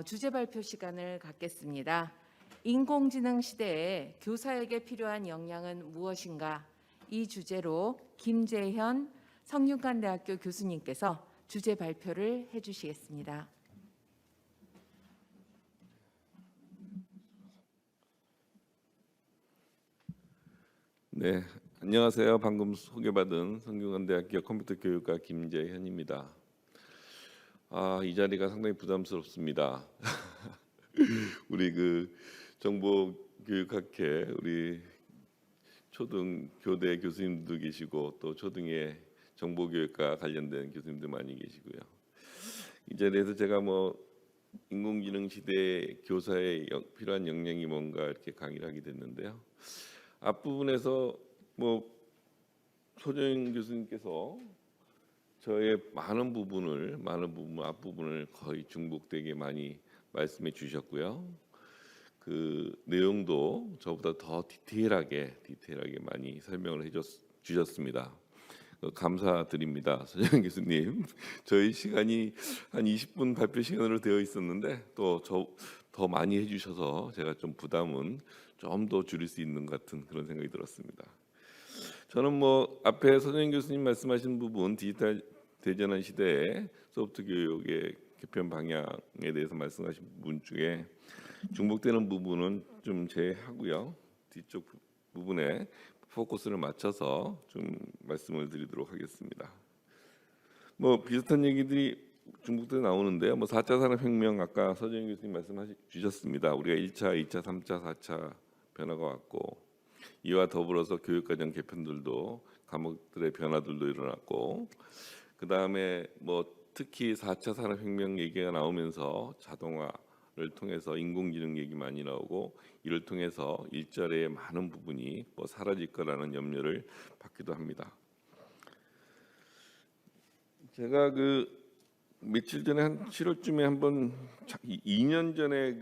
주제 발표 시간을 갖겠습니다. 인공지능 시대에 교사에게 필요한 역량은 무엇인가? 이 주제로 김재현 성균관대학교 교수님께서 주제 발표를 해주시겠습니다. 네, 안녕하세요. 방금 소개받은 성균관대학교 컴퓨터 교육과 김재현입니다. 이 자리가 상당히 부담스럽습니다. 우리 정보교육학회 우리 초등 교대 교수님도 계시고 또 초등의 정보교육과 관련된 교수님들 많이 계시고요. 이 자리에서 제가 인공지능 시대에 교사에 필요한 역량이 뭔가 이렇게 강의를 하게 됐는데요. 앞부분에서 소정 교수님께서 저의 많은 부분 앞부분을 거의 중복되게 많이 말씀해 주셨고요. 그 내용도 저보다 더 디테일하게 많이 설명을 주셨습니다. 감사드립니다, 소정 교수님. 저희 시간이 한 20분 발표 시간으로 되어 있었는데 또 더 많이 해주셔서 제가 좀 부담은 좀 더 줄일 수 있는 것 같은 그런 생각이 들었습니다. 저는 앞에 소정 교수님 말씀하신 부분 디지털 대전환 시대에 소프트 교육의 개편 방향에 대해서 말씀하신 부분 중에 중복되는 부분은 좀 제외하고요. 뒤쪽 부분에 포커스를 맞춰서 좀 말씀을 드리도록 하겠습니다. 비슷한 얘기들이 중국도 나오는데요. 4차 산업혁명 아까 서정 교수님 말씀해 주셨습니다. 우리가 1차, 2차, 3차, 4차 변화가 왔고 이와 더불어서 교육과정 개편들도 과목들의 변화들도 일어났고 그 다음에 특히 4차 산업혁명 얘기가 나오면서 자동화를 통해서 인공지능 얘기 많이 나오고 이를 통해서 일자리의 많은 부분이 사라질 거라는 염려를 받기도 합니다. 제가 며칠 전에 한 7월쯤에 한번 2년 전에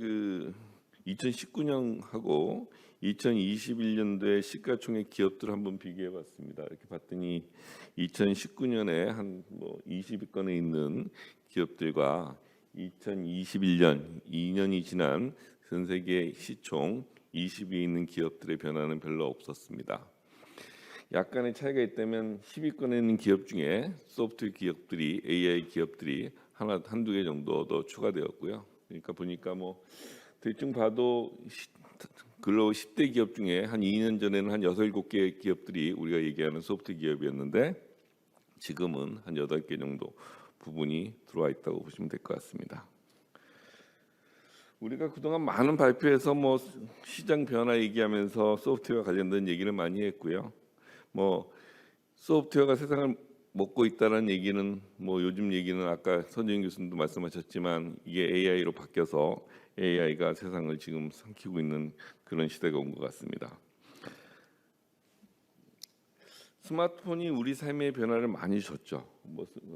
2019년하고 2021년도에 시가총액 기업들을 한번 비교해봤습니다. 이렇게 봤더니 2019년에 한 20위권에 있는 기업들과 2021년 2년이 지난 전 세계 시총 20위에 있는 기업들의 변화는 별로 없었습니다. 약간의 차이가 있다면 10위권에 있는 기업 중에 소프트웨어 기업들이 AI 기업들이 한두 개 정도 더 추가되었고요. 그러니까 보니까 대충 봐도 글로벌 10대 기업 중에 한 2년 전에는 한 6, 7개 기업들이 우리가 얘기하는 소프트 기업이었는데 지금은 한 8개 정도 부분이 들어와 있다고 보시면 될 것 같습니다. 우리가 그동안 많은 발표에서 시장 변화 얘기하면서 소프트웨어 관련된 얘기를 많이 했고요. 소프트웨어가 세상을 먹고 있다는 얘기는 요즘 얘기는 아까 선재인 교수님도 말씀하셨지만 이게 AI로 바뀌어서 AI가 세상을 지금 삼키고 있는 그런 시대가 온 것 같습니다. 스마트폰이 우리 삶의 변화를 많이 줬죠.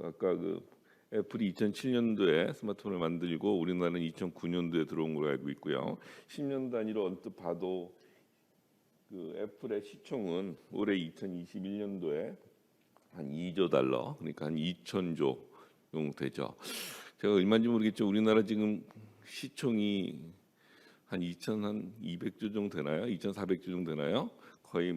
아까 애플이 2007년도에 스마트폰을 만들고 우리나라는 2009년도에 들어온 걸로 알고 있고요. 10년 단위로 언뜻 봐도 애플의 시총은 올해 2021년도에 한 2조 달러, 그러니까 한 2천조 정도 되죠. 제가 얼마인지 모르겠죠. 우리나라 지금 시총이 한 2,200조 정도 되나요? 2,400조 정도 되나요? 거의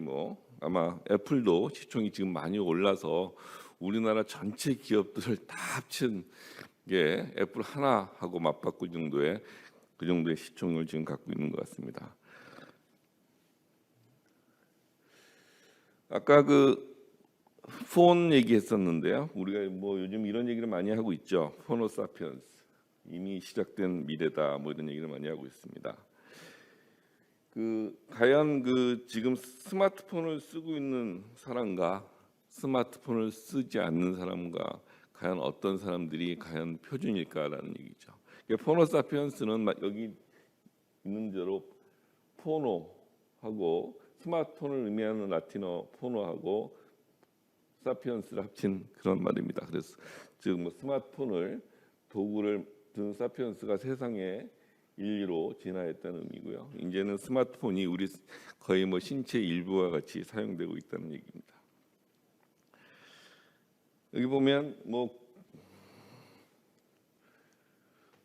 아마 애플도 시총이 지금 많이 올라서 우리나라 전체 기업들을 다 합친 게 애플 하나하고 맞바꿀 정도의 그 정도의 시총을 지금 갖고 있는 것 같습니다. 아까 폰 얘기했었는데요. 우리가 요즘 이런 얘기를 많이 하고 있죠. 호모사피엔스 이미 시작된 미래다 이런 얘기를 많이 하고 있습니다. 과연 지금 스마트폰을 쓰고 있는 사람과 스마트폰을 쓰지 않는 사람과 과연 어떤 사람들이 과연 표준일까라는 얘기죠. 호모사피엔스는 여기 있는 대로 포노하고 스마트폰을 의미하는 라틴어 포노하고 사피엔스를 합친 그런 말입니다. 그래서 즉 스마트폰을 도구를 든 사피엔스가 세상에 인류로 진화했다는 의미고요. 이제는 스마트폰이 우리 거의 신체 일부와 같이 사용되고 있다는 얘기입니다. 여기 보면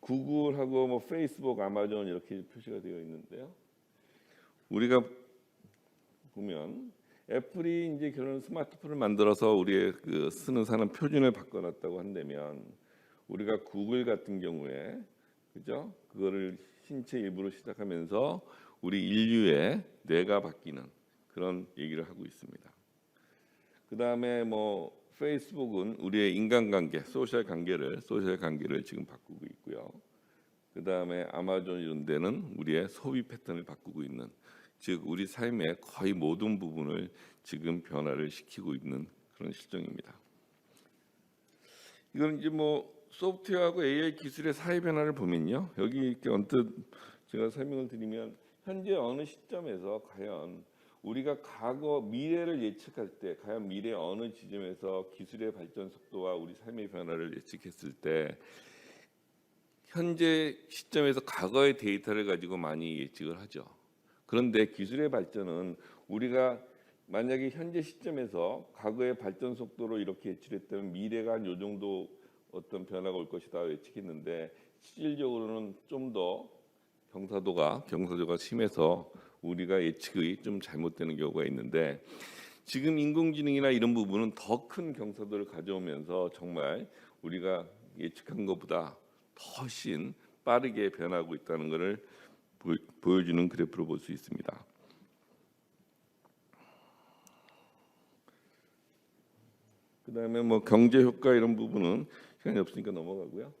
구글하고 뭐 페이스북, 아마존 이렇게 표시가 되어 있는데요. 우리가 보면 애플이 이제 그런 스마트폰을 만들어서 우리의 그 쓰는 사람 표준을 바꿔놨다고 한다면 우리가 구글 같은 경우에 그죠? 그거를 신체 일부로 시작하면서 우리 인류의 뇌가 바뀌는 그런 얘기를 하고 있습니다. 그 다음에 뭐 페이스북은 우리의 인간관계, 소셜 관계를 지금 바꾸고 있고요. 그 다음에 아마존 이런 데는 우리의 소비 패턴을 바꾸고 있는, 즉 우리 삶의 거의 모든 부분을 지금 변화를 시키고 있는 그런 실정입니다. 이건 이제 뭐 소프트웨어하고 AI 기술의 사회 변화를 보면요, 여기 이렇게 언뜻 제가 설명을 드리면 현재 어느 시점에서 과연 우리가 과거 미래를 예측할 때 과연 미래 어느 지점에서 기술의 발전 속도와 우리 삶의 변화를 예측했을 때 현재 시점에서 과거의 데이터를 가지고 많이 예측을 하죠. 그런데 기술의 발전은 우리가 만약에 현재 시점에서 과거의 발전 속도로 이렇게 예측했다면 미래가 한 요 정도 어떤 변화가 올 것이다 예측했는데 실질적으로는 좀 더 경사도가 심해서 우리가 예측이 좀 잘못되는 경우가 있는데, 지금 인공지능이나 이런 부분은 더 큰 경사도를 가져오면서 정말 우리가 예측한 것보다 훨씬 빠르게 변하고 있다는 것을 보여주는 그래프로 볼 수 있습니다. 그다음에 뭐 경제 효과 이런 부분은 시간이 없으니까 넘어가고요.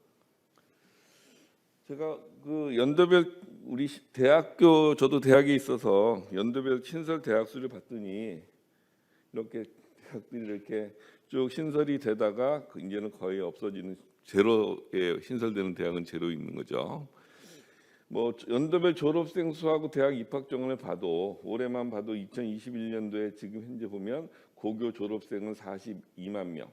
제가 그 연도별 우리 대학교, 저도 대학에 있어서 연도별 신설 대학 수를 봤더니 이렇게 대학들이 이렇게 쭉 신설이 되다가 이제는 거의 없어지는, 제로에 신설되는 대학은 제로 있는 거죠. 뭐 연도별 졸업생 수하고 대학 입학 정원을 봐도 올해만 봐도 2021년도에 지금 현재 보면 고교 졸업생은 42만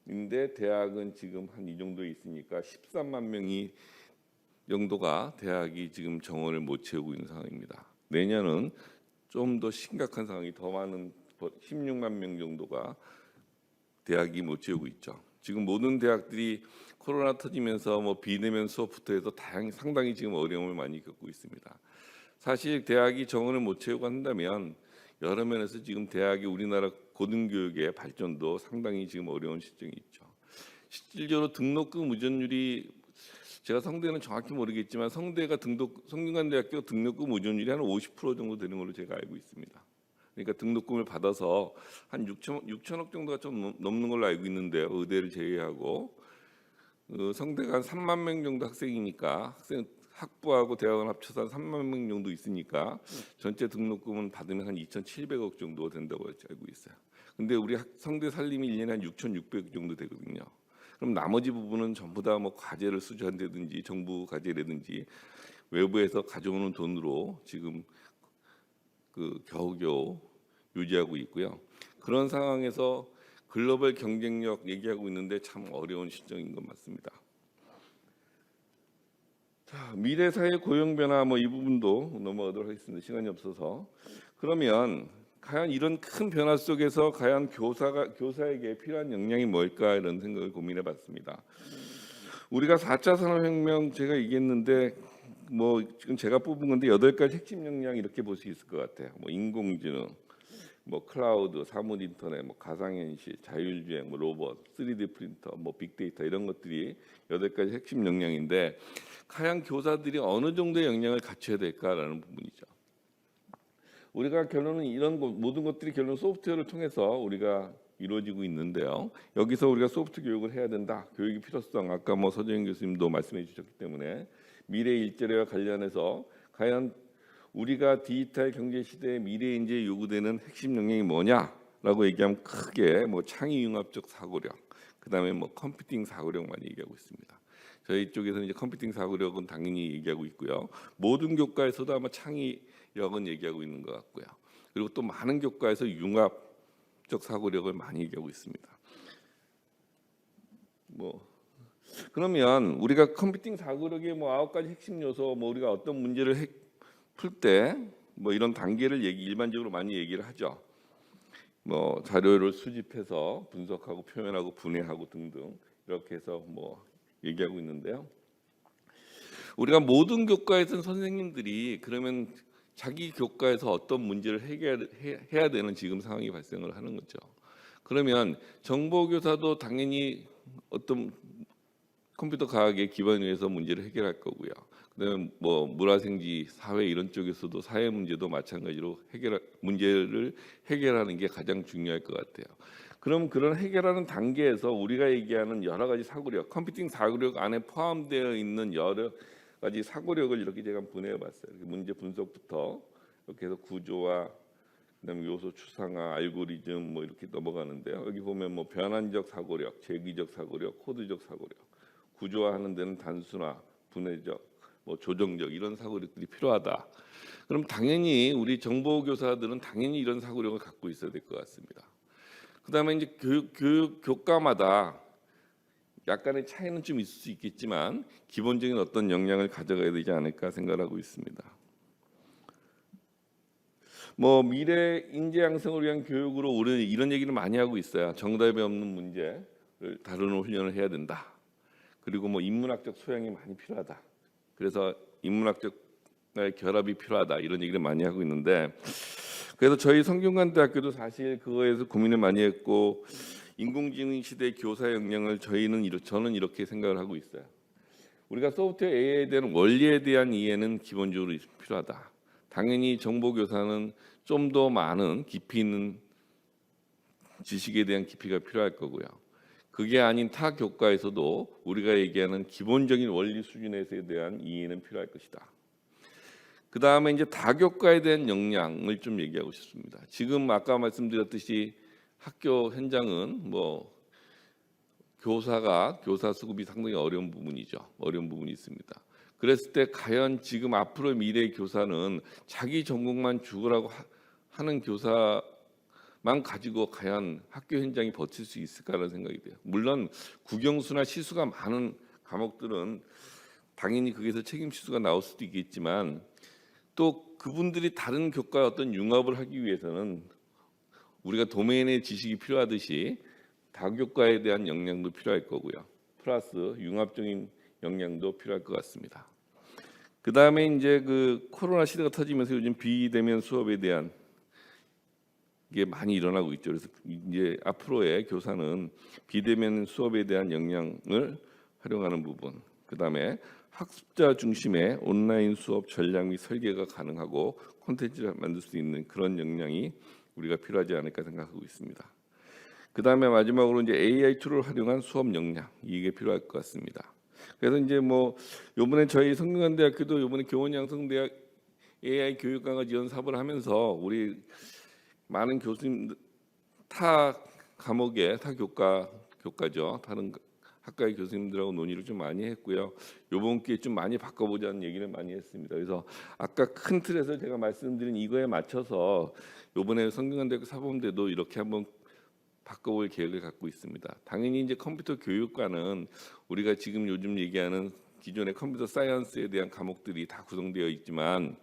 명인데 대학은 지금 한 이 정도에 있으니까 13만 명이 정도가 대학이 지금 정원을 못 채우고 있는 상황입니다. 내년은 좀 더 심각한 상황이, 더 많은 16만 명 정도가 대학이 못 채우고 있죠. 지금 모든 대학들이 코로나 터지면서 뭐 비대면 수업부터 해서 상당히 지금 어려움을 많이 겪고 있습니다. 사실 대학이 정원을 못 채우고 한다면 여러 면에서 지금 대학이 우리나라 고등교육의 발전도 상당히 지금 어려운 실정이 있죠. 실질적으로 등록금 의존율이, 제가 성대는 정확히 모르겠지만 성균관대학교 등록금 의존율이 한 50% 정도 되는 걸로 제가 알고 있습니다. 그러니까 등록금을 받아서 한 6천억 정도가 좀 넘는 걸로 알고 있는데요. 의대를 제외하고 성대가 한 3만 명 정도 학생이니까 학부하고 대학원 합쳐서 한 3만 명 정도 있으니까 전체 등록금은 받으면 한 2,700억 정도 된다고 알고 있어요. 근데 우리 성대 살림이 1년에 한 6,600억 정도 되거든요. 그럼 나머지 부분은 전부 다 뭐 과제를 수주한다든지 정부 과제라든지 외부에서 가져오는 돈으로 지금 그 겨우겨우 유지하고 있고요. 그런 상황에서 글로벌 경쟁력 얘기하고 있는데 참 어려운 시점인 것 맞습니다. 자, 미래 사회 고용 변화 뭐 이 부분도 넘어가도록 하겠습니다. 시간이 없어서. 그러면 과연 이런 큰 변화 속에서 과연 교사에게 필요한 역량이 뭘까, 이런 생각을 고민해봤습니다. 우리가 4차 산업혁명 제가 얘기했는데 뭐 지금 제가 뽑은 건데 8가지 핵심 역량 이렇게 볼 수 있을 것 같아요. 뭐 인공지능, 뭐 클라우드, 사물 인터넷, 뭐 가상현실, 자율주행, 뭐 로봇, 3D 프린터, 뭐 빅데이터 이런 것들이 8가지 핵심 역량인데 과연 교사들이 어느 정도의 역량을 갖춰야 될까라는 부분이죠. 우리가 결론은 이런 모든 것들이 결론 소프트웨어를 통해서 우리가 이루어지고 있는데요. 여기서 우리가 소프트 교육을 해야 된다. 교육의 필요성, 아까 뭐 서정인 교수님도 말씀해 주셨기 때문에 미래 일자리와 관련해서 과연 우리가 디지털 경제 시대의 미래 인재에 요구되는 핵심 역량이 뭐냐라고 얘기하면 크게 뭐 창의 융합적 사고력, 그다음에 뭐 컴퓨팅 사고력 많이 얘기하고 있습니다. 저희 쪽에서는 이제 컴퓨팅 사고력은 당연히 얘기하고 있고요. 모든 교과에서도 아마 창의력은 얘기하고 있는 것 같고요. 그리고 또 많은 교과에서 융합적 사고력을 많이 얘기하고 있습니다. 뭐 그러면 우리가 컴퓨팅 사고력의 뭐 9가지 핵심 요소, 뭐 우리가 어떤 문제를 풀 때 뭐 이런 단계를 일반적으로 많이 얘기를 하죠. 뭐 자료를 수집해서 분석하고 표현하고 분해하고 등등 이렇게 해서 뭐 얘기하고 있는데요. 우리가 모든 교과에서는 선생님들이 그러면 자기 교과에서 어떤 문제를 해결해야 되는 지금 상황이 발생을 하는 거죠. 그러면 정보교사도 당연히 어떤 컴퓨터 과학의 기반 위에서 문제를 해결할 거고요. 그다음에 뭐 문화생지, 사회 이런 쪽에서도 사회 문제도 마찬가지로 문제를 해결하는 게 가장 중요할 것 같아요. 그럼 그런 해결하는 단계에서 우리가 얘기하는 여러 가지 사고력, 컴퓨팅 사고력 안에 포함되어 있는 여러 가지 사고력을 이렇게 제가 분해해봤어요. 문제 분석부터 이렇게 해서 구조화, 그다음에 요소 추상화, 알고리즘 뭐 이렇게 넘어가는데요. 여기 보면 뭐 변환적 사고력, 재기적 사고력, 코드적 사고력, 구조화하는 데는 단순화, 분해적, 뭐 조정적 이런 사고력들이 필요하다. 그럼 당연히 우리 정보교사들은 당연히 이런 사고력을 갖고 있어야 될 것 같습니다. 그다음에 이제 교과마다 약간의 차이는 좀 있을 수 있겠지만 기본적인 어떤 역량을 가져가야 되지 않을까 생각하고 있습니다. 뭐 미래 인재 양성을 위한 교육으로 우리는 이런 얘기를 많이 하고 있어요. 정답이 없는 문제를 다루는 훈련을 해야 된다. 그리고 뭐 인문학적 소양이 많이 필요하다. 그래서 인문학적 결합이 필요하다. 이런 얘기를 많이 하고 있는데 그래서 저희 성균관대학교도 사실 그거에서 고민을 많이 했고 인공지능 시대 교사 역량을 저는 이렇게 생각을 하고 있어요. 우리가 소프트웨어 AI에 대한 원리에 대한 이해는 기본적으로 필요하다. 당연히 정보교사는 좀 더 많은 깊이 있는 지식에 대한 깊이가 필요할 거고요. 그게 아닌 타 교과에서도 우리가 얘기하는 기본적인 원리 수준에 대한 이해는 필요할 것이다. 그 다음에 이제 다교과에 대한 역량을 좀 얘기하고 싶습니다. 지금 아까 말씀드렸듯이 학교 현장은 뭐 교사 수급이 상당히 어려운 부분이죠. 어려운 부분이 있습니다. 그랬을 때 과연 지금 앞으로 미래의 교사는 자기 전공만 죽으라고 하는 교사만 가지고 과연 학교 현장이 버틸 수 있을까라는 생각이 돼요. 물론 국영수나 시수가 많은 과목들은 당연히 거기서 책임 시수가 나올 수도 있겠지만 또 그분들이 다른 교과의 어떤 융합을 하기 위해서는 우리가 도메인의 지식이 필요하듯이 다교과에 대한 역량도 필요할 거고요. 플러스 융합적인 역량도 필요할 것 같습니다. 그 다음에 이제 그 코로나 시대가 터지면서 요즘 비대면 수업에 대한 게 많이 일어나고 있죠. 그래서 이제 앞으로의 교사는 비대면 수업에 대한 역량을 활용하는 부분, 그 다음에 학습자 중심의 온라인 수업 전략 및 설계가 가능하고 콘텐츠를 만들 수 있는 그런 역량이 우리가 필요하지 않을까 생각하고 있습니다. 그 다음에 마지막으로 이제 AI 툴을 활용한 수업 역량 이게 필요할 것 같습니다. 그래서 이제 뭐 이번에 저희 성균관대학교도 이번에 교원양성대학 AI 교육강화 지원 사업을 하면서 우리 많은 교수님들 타 과목의 타 교과죠. 다른 학과의 교수님들하고 논의를 좀 많이 했고요. 이번 기회에 좀 많이 바꿔보자는 얘기를 많이 했습니다. 그래서 아까 큰 틀에서 제가 말씀드린 이거에 맞춰서 이번에 성균관대학교 사범대도 이렇게 한번 바꿔볼 계획을 갖고 있습니다. 당연히 이제 컴퓨터 교육과는 우리가 지금 요즘 얘기하는 기존의 컴퓨터 사이언스에 대한 과목들이 다 구성되어 있지만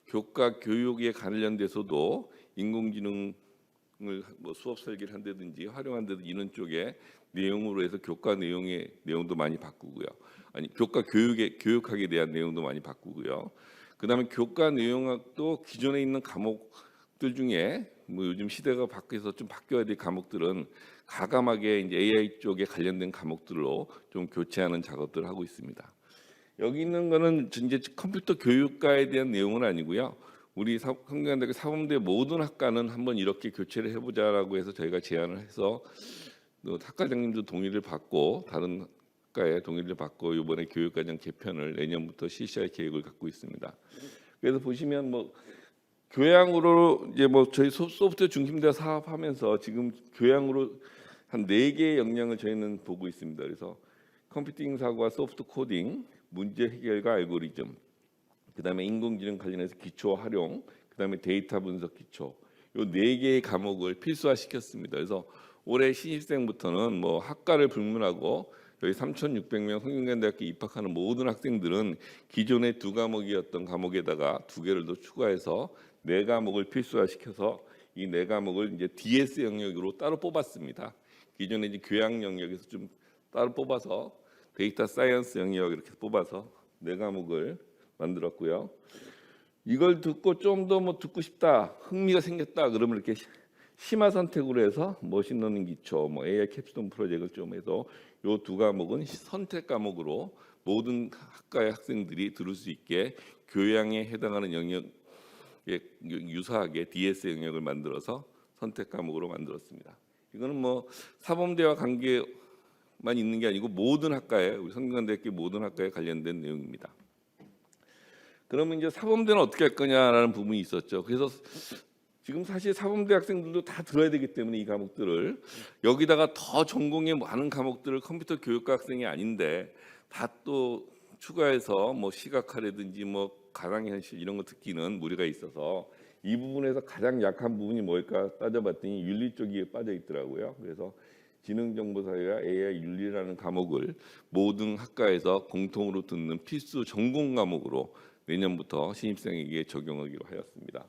교과 교육에 관련돼서도 인공지능을 뭐 수업 설계를 한다든지 활용한다든지 이런 쪽에 내용으로 해서 교과 내용의 내용도 많이 바꾸고요. 아니 교과 교육학에 대한 내용도 많이 바꾸고요. 그다음에 교과 내용학도 기존에 있는 과목들 중에 뭐 요즘 시대가 바뀌어서 좀 바뀌어야 될 과목들은 가감하게 이제 AI 쪽에 관련된 과목들로 좀 교체하는 작업들을 하고 있습니다. 여기 있는 거는 이제 컴퓨터 교육과에 대한 내용은 아니고요. 우리 성균관대학교 사범대 모든 학과는 한번 이렇게 교체를 해보자라고 해서 저희가 제안을 해서 학과장님도 동의를 받고 다른 학과에 동의를 받고 이번에 교육과정 개편을 내년부터 실시할 계획을 갖고 있습니다. 그래서 보시면 뭐 교양으로 이제 뭐 저희 소프트웨어 중심대 사업하면서 지금 교양으로 한 4개의 역량을 저희는 보고 있습니다. 그래서 컴퓨팅 사고와 소프트 코딩, 문제 해결과 알고리즘, 그다음에 인공지능 관련해서 기초 활용, 그다음에 데이터 분석 기초, 요 4개의 과목을 필수화 시켰습니다. 그래서 올해 신입생부터는 뭐 학과를 불문하고 여기 3,600명 성균관대학교 입학하는 모든 학생들은 기존의 2과목이었던 과목에다가 2개를 더 추가해서 4과목을 필수화 시켜서 이 4과목을 이제 DS 영역으로 따로 뽑았습니다. 기존에 이제 교양 영역에서 좀 따로 뽑아서 데이터 사이언스 영역 이렇게 뽑아서 네 과목을 만들었고요. 이걸 듣고 좀 더 뭐 듣고 싶다, 흥미가 생겼다 그러면 이렇게 심화 선택으로 해서 머신러닝 기초, 뭐 AI 캡스톤 프로젝트를 좀 해서 요 두 과목은 선택 과목으로 모든 학과의 학생들이 들을 수 있게 교양에 해당하는 영역에 유사하게 DS 영역을 만들어서 선택 과목으로 만들었습니다. 이거는 뭐 사범대와 관계만 있는 게 아니고 모든 학과에, 우리 성균관대학교 모든 학과에 관련된 내용입니다. 그러면 이제 사범대는 어떻게 할 거냐라는 부분이 있었죠. 그래서 지금 사실 사범대 학생들도 다 들어야 되기 때문에 이 과목들을 여기다가 더 전공의 많은 과목들을 컴퓨터 교육과 학생이 아닌데 다 또 추가해서 뭐 시각화라든지 뭐 가상현실 이런 거 듣기는 무리가 있어서 이 부분에서 가장 약한 부분이 뭘까 따져봤더니 윤리 쪽이 빠져 있더라고요. 그래서 지능정보사회와 AI 윤리라는 과목을 모든 학과에서 공통으로 듣는 필수 전공 과목으로 내년부터 신입생에게 적용하기로 하였습니다.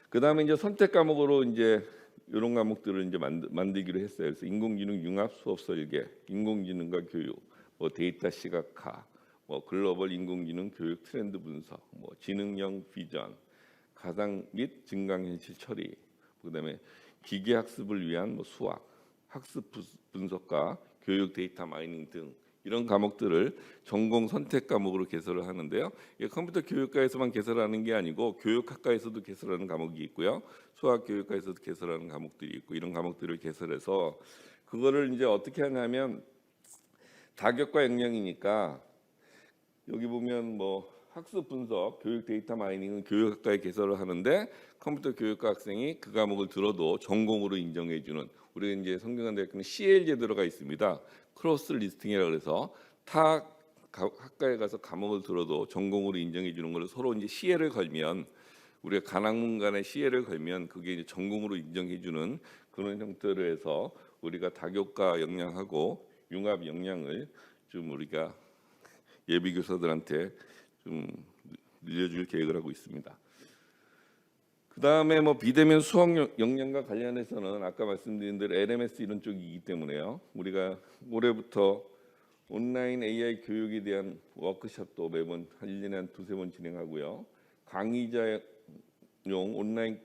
그 다음에 이제 선택 과목으로 이제 이런 과목들을 이제 만들기로 했어요. 그래서 인공지능 융합 수업 설계, 인공지능과 교육, 뭐 데이터 시각화, 뭐 글로벌 인공지능 교육 트렌드 분석, 뭐 지능형 비전, 가상 및 증강현실 처리, 그다음에 기계학습을 위한 뭐 수학, 학습 분석과 교육 데이터 마이닝 등 이런 과목들을 전공 선택 과목으로 개설을 하는데요. 이게 컴퓨터 교육과에서만 개설하는 게 아니고 교육학과에서도 개설하는 과목이 있고요. 수학교육과에서도 개설하는 과목들이 있고 이런 과목들을 개설해서 그거를 이제 어떻게 하냐면 다교과 역량이니까 여기 보면 뭐 학습 분석, 교육 데이터 마이닝은 교육학과에 개설을 하는데 컴퓨터 교육과 학생이 그 과목을 들어도 전공으로 인정해 주는 우리 이제 성균관대학교는 CL 제도가 있습니다. 크로스 리스팅이라고 해서 타 학과에 가서 과목을 들어도 전공으로 인정해 주는 걸 서로 이제 CL을 걸면 우리가 간학문 간의 CL을 걸면 그게 이제 전공으로 인정해 주는 그런 형태로 해서 우리가 다교과 역량하고 융합 역량을 좀 우리가 예비 교사들한테 좀 늘려줄 계획을 하고 있습니다. 그 다음에 뭐 비대면 수학 역량과 관련해서는 아까 말씀드린 대로 LMS 이런 쪽이기 때문에요. 우리가 올해부터 온라인 AI 교육에 대한 워크숍도 매번 1년에 한 두세 번 진행하고요. 강의자용 온라인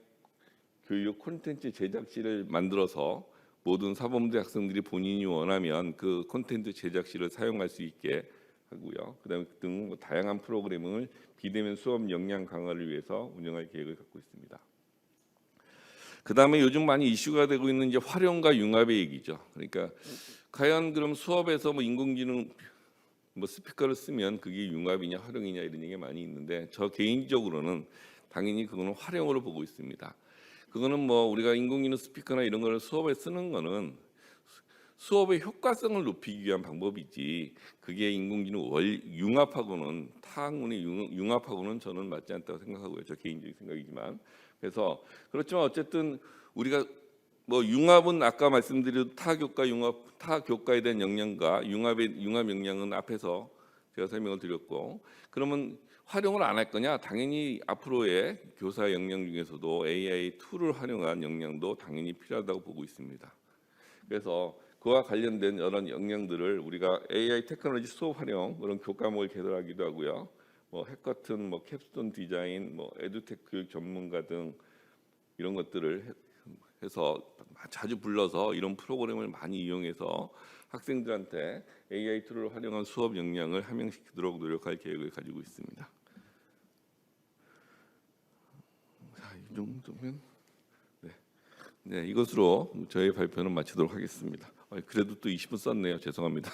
교육 콘텐츠 제작실을 만들어서 모든 사범대 학생들이 본인이 원하면 그 콘텐츠 제작실을 사용할 수 있게 하고요. 그다음에 등 뭐 다양한 프로그램을 비대면 수업 역량 강화를 위해서 운영할 계획을 갖고 있습니다. 그다음에 요즘 많이 이슈가 되고 있는 이제 활용과 융합의 얘기죠. 그러니까 과연 그럼 수업에서 뭐 인공지능 뭐 스피커를 쓰면 그게 융합이냐 활용이냐 이런 얘기가 많이 있는데 저 개인적으로는 당연히 그거는 활용으로 보고 있습니다. 그거는 뭐 우리가 인공지능 스피커나 이런 걸 수업에 쓰는 거는 수업의 효과성을 높이기 위한 방법이지 그게 인공지능 융합하고는 타학문의 융합하고는 저는 맞지 않다고 생각하고요. 저 개인적인 생각이지만 그래서 그렇지만 어쨌든 우리가 뭐 융합은 아까 말씀드린 타교과 융합 타교과에 대한 역량과 융합 역량은 앞에서 제가 설명을 드렸고 그러면 활용을 안 할 거냐? 당연히 앞으로의 교사 역량 중에서도 AI 툴을 활용한 역량도 당연히 필요하다고 보고 있습니다. 그래서 그와 관련된 여러 역량들을 우리가 AI 테크놀로지 수업 활용 그런 교과목을 개설하기도 하고요. 뭐 해커튼, 뭐 캡스톤 디자인, 뭐 에듀텍 교육 전문가 등 이런 것들을 해서 자주 불러서 이런 프로그램을 많이 이용해서 학생들한테 AI 툴을 활용한 수업 역량을 함양시키도록 노력할 계획을 가지고 있습니다. 자, 이 정도면 네, 이것으로 저희 발표는 마치도록 하겠습니다. 그래도 또 20분 썼네요. 죄송합니다.